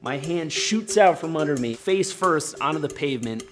My hand shoots out from under me, face first onto the pavement.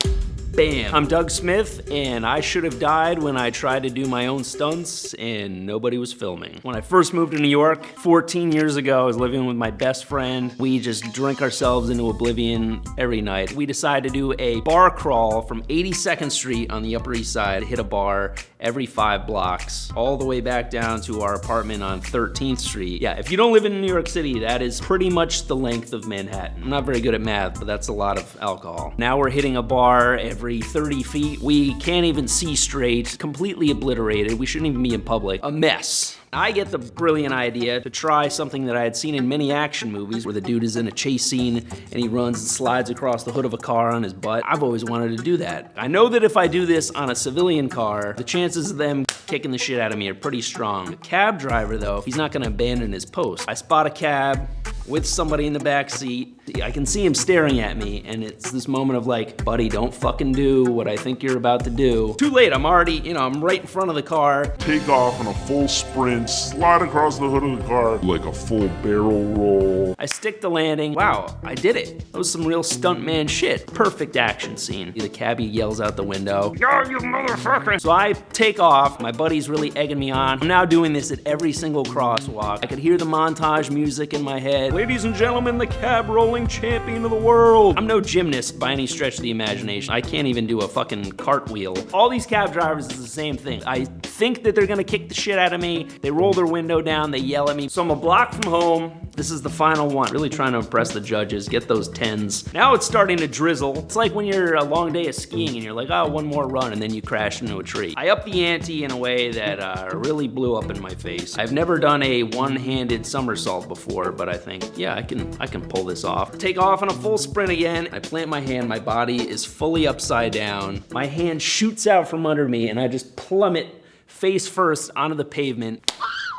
Bam. I'm Doug Smith, and I should have died when I tried to do my own stunts and nobody was filming. When I first moved to New York 14 years ago, I was living with my best friend. We just drink ourselves into oblivion every night. We decided to do a bar crawl from 82nd Street on the Upper East Side, hit a bar every 5 blocks, all the way back down to our apartment on 13th Street. Yeah, if you don't live in New York City, that is pretty much the length of Manhattan. I'm not very good at math, but that's a lot of alcohol. Now we're hitting a bar every 30 feet. We can't even see straight, completely obliterated. We shouldn't even be in public. A mess. I get the brilliant idea to try something that I had seen in many action movies where the dude is in a chase scene and he runs and slides across the hood of a car on his butt. I've always wanted to do that. I know that if I do this on a civilian car, the chances of them kicking the shit out of me are pretty strong. The cab driver though, he's not gonna abandon his post. I spot a cab with somebody in the back seat. I can see him staring at me, and it's this moment of like, buddy, don't fucking do what I think you're about to do. Too late, I'm already, I'm right in front of the car. Take off on a full sprint, slide across the hood of the car like a full barrel roll. I stick the landing. Wow, I did it. That was some real stuntman shit. Perfect action scene. The cabbie yells out the window, "Yo, you motherfucker!" So I take off. My buddy's really egging me on. I'm now doing this at every single crosswalk. I could hear the montage music in my head. Ladies and gentlemen, the cab rolling champion of the world. I'm no gymnast by any stretch of the imagination. I can't even do a fucking cartwheel. All these cab drivers is the same thing. I think that they're gonna kick the shit out of me. They roll their window down, they yell at me. So I'm a block from home. This is the final one. Really trying to impress the judges, get those 10s. Now it's starting to drizzle. It's like when you're a long day of skiing and you're like, oh, one more run, and then you crash into a tree. I up the ante in a way that really blew up in my face. I've never done a one-handed somersault before, but I think, yeah, I can pull this off. Take off on a full sprint again. I plant my hand, my body is fully upside down. My hand shoots out from under me and I just plummet face first onto the pavement.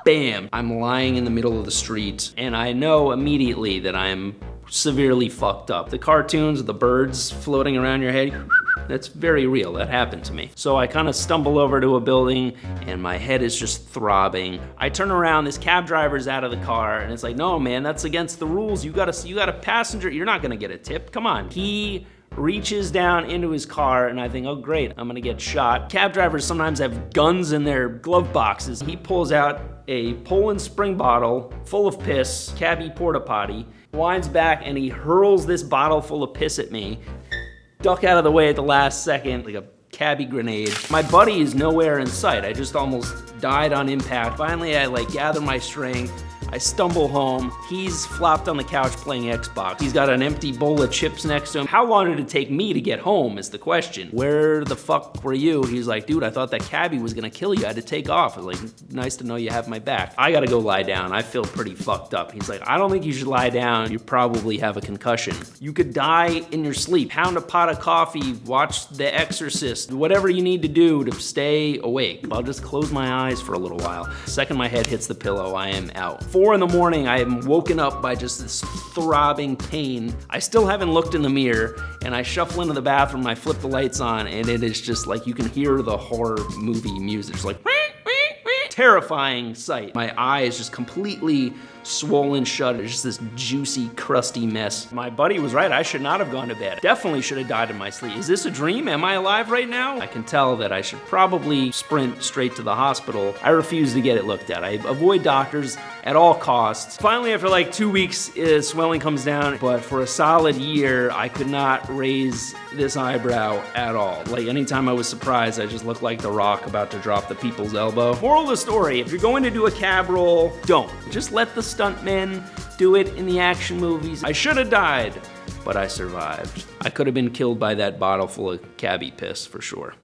Bam! I'm lying in the middle of the street and I know immediately that I'm severely fucked up. The cartoons of the birds floating around your head, that's very real, that happened to me. So I kind of stumble over to a building and my head is just throbbing. I turn around, this cab driver's out of the car and it's like, no man, that's against the rules. You got a passenger, you're not gonna get a tip, come on. He reaches down into his car and I think, oh great, I'm gonna get shot. Cab drivers sometimes have guns in their glove boxes. He pulls out a Poland Spring bottle full of piss, cabbie porta potty, winds back and he hurls this bottle full of piss at me. Duck out of the way at the last second, like a cabbie grenade. My buddy is nowhere in sight. I just almost died on impact. Finally, I gather my strength. I stumble home. He's flopped on the couch playing Xbox. He's got an empty bowl of chips next to him. How long did it take me to get home is the question. Where the fuck were you? He's like, dude, I thought that cabbie was gonna kill you. I had to take off. I was like, nice to know you have my back. I gotta go lie down. I feel pretty fucked up. He's like, I don't think you should lie down. You probably have a concussion. You could die in your sleep. Pound a pot of coffee, watch The Exorcist, whatever you need to do to stay awake. I'll just close my eyes for a little while. The second my head hits the pillow, I am out. 4 in the morning, I am woken up by just this throbbing pain. I still haven't looked in the mirror, and I shuffle into the bathroom, I flip the lights on, and it is just like you can hear the horror movie music. It's like, terrifying sight. My eye is just completely swollen shut. It's just this juicy, crusty mess. My buddy was right, I should not have gone to bed. Definitely should have died in my sleep. Is this a dream? Am I alive right now? I can tell that I should probably sprint straight to the hospital. I refuse to get it looked at. I avoid doctors at all costs. Finally, after like 2 weeks, swelling comes down, but for a solid year, I could not raise this eyebrow at all. Like anytime I was surprised, I just looked like The Rock about to drop the people's elbow. Moral of the story, if you're going to do a cab roll, don't. Just let the stuntmen do it in the action movies. I should have died, but I survived. I could have been killed by that bottle full of cabbie piss for sure.